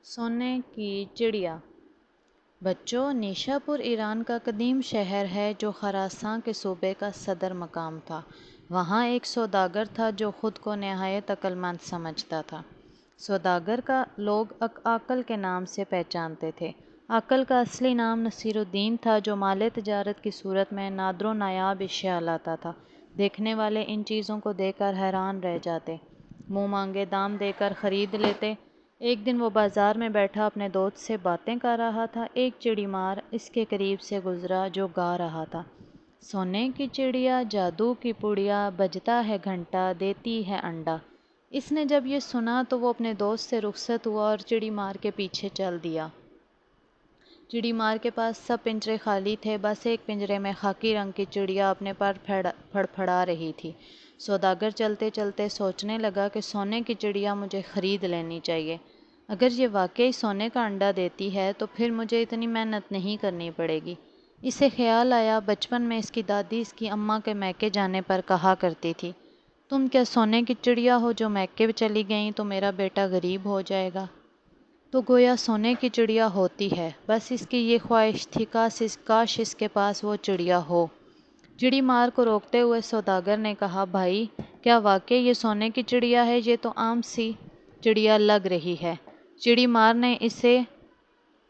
سونے کی چڑیا۔ بچوں، نیشا پور ایران کا قدیم شہر ہے جو خراساں کے صوبے کا صدر مقام تھا۔ وہاں ایک سوداگر تھا جو خود کو نہایت عقل مند سمجھتا تھا۔ سوداگر کا لوگ عاقل کے نام سے پہچانتے تھے۔ عاقل کا اصلی نام نصیر الدین تھا جو مال تجارت کی صورت میں نادر و نایاب اشیاء لاتا تھا۔ دیکھنے والے ان چیزوں کو دیکھ کر حیران رہ جاتے، منہ مانگے دام دے کر خرید لیتے۔ ایک دن وہ بازار میں بیٹھا اپنے دوست سے باتیں کر رہا تھا۔ ایک چڑی مار اس کے قریب سے گزرا جو گا رہا تھا: سونے کی چڑیا، جادو کی پڑیا، بجتا ہے گھنٹا، دیتی ہے انڈا۔ اس نے جب یہ سنا تو وہ اپنے دوست سے رخصت ہوا اور چڑی مار کے پیچھے چل دیا۔ چڑی مار کے پاس سب پنجرے خالی تھے، بس ایک پنجرے میں خاکی رنگ کی چڑیا اپنے پر پھڑپھڑا رہی تھی۔ سوداگر چلتے چلتے سوچنے لگا کہ سونے کی چڑیا مجھے خرید لینی چاہیے۔ اگر یہ واقعی سونے کا انڈا دیتی ہے تو پھر مجھے اتنی محنت نہیں کرنی پڑے گی۔ اسے خیال آیا، بچپن میں اس کی دادی اس کی اماں کے میکے جانے پر کہا کرتی تھی: تم کیا سونے کی چڑیا ہو جو میکے چلی گئیں تو میرا بیٹا غریب ہو جائے گا؟ تو گویا سونے کی چڑیا ہوتی ہے، بس اس کی یہ خواہش تھی کاش اس کے پاس وہ چڑیا ہو۔ چڑی مار کو روکتے ہوئے سوداگر نے کہا: بھائی، کیا واقعی یہ سونے کی چڑیا ہے؟ یہ تو عام سی چڑیا لگ رہی ہے۔ چڑی مار نے اسے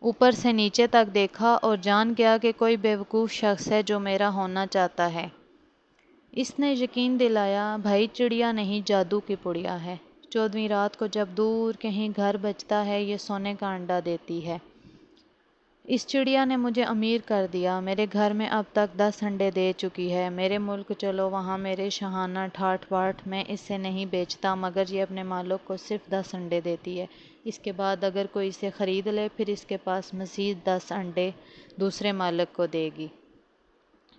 اوپر سے نیچے تک دیکھا اور جان گیا کہ کوئی بیوقوف شخص ہے جو میرا ہونا چاہتا ہے۔ اس نے یقین دلایا: بھائی، چڑیا نہیں، جادو کی پڑیا ہے۔ 14ویں رات کو جب دور کہیں گھر بجتا ہے، یہ سونے کا انڈا دیتی ہے۔ اس چڑیا نے مجھے امیر کر دیا۔ میرے گھر میں اب تک 10 انڈے دے چکی ہے۔ میرے ملک چلو، وہاں میرے شاہانہ ٹھاٹھ باٹھ میں اسے نہیں بیچتا، مگر یہ اپنے مالک کو صرف 10 انڈے دیتی ہے۔ اس کے بعد اگر کوئی اسے خرید لے، پھر اس کے پاس مزید 10 انڈے دوسرے مالک کو دے گی۔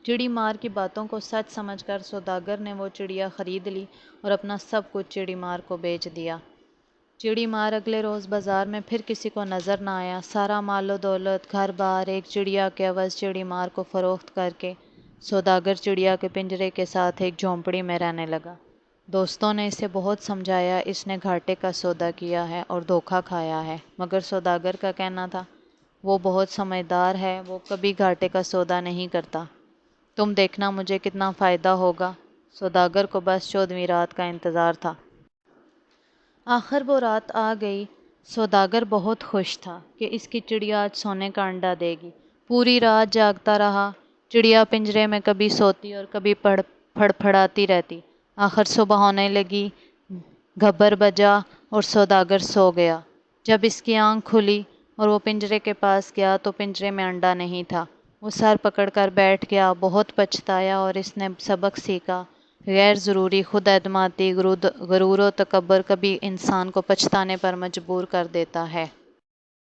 چڑی مار کی باتوں کو سچ سمجھ کر سوداگر نے وہ چڑیا خرید لی اور اپنا سب کچھ چڑی مار کو بیچ دیا۔ چڑی مار اگلے روز بازار میں پھر کسی کو نظر نہ آیا۔ سارا مال و دولت، گھر بار ایک چڑیا کے عوض چڑی مار کو فروخت کر کے سوداگر چڑیا کے پنجرے کے ساتھ ایک جھونپڑی میں رہنے لگا۔ دوستوں نے اسے بہت سمجھایا، اس نے گھاٹے کا سودا کیا ہے اور دھوکہ کھایا ہے، مگر سوداگر کا کہنا تھا وہ بہت سمجھدار ہے، وہ کبھی گھاٹے کا سودا نہیں کرتا۔ تم دیکھنا مجھے کتنا فائدہ ہوگا۔ سوداگر کو بس 14ویں رات کا انتظار تھا۔ آخر وہ رات آ گئی۔ سوداگر بہت خوش تھا کہ اس کی چڑیا آج سونے کا انڈا دے گی۔ پوری رات جاگتا رہا۔ چڑیا پنجرے میں کبھی سوتی اور کبھی پھڑپھڑاتی رہتی۔ آخر صبح ہونے لگی، گھبر بجا اور سوداگر سو گیا۔ جب اس کی آنکھ کھلی اور وہ پنجرے کے پاس گیا تو پنجرے میں انڈا نہیں تھا۔ وہ سر پکڑ کر بیٹھ گیا، بہت پچھتایا اور اس نے سبق سیکھا: غیر ضروری خود اعتمادی، غرور و تکبر کبھی انسان کو پچھتانے پر مجبور کر دیتا ہے۔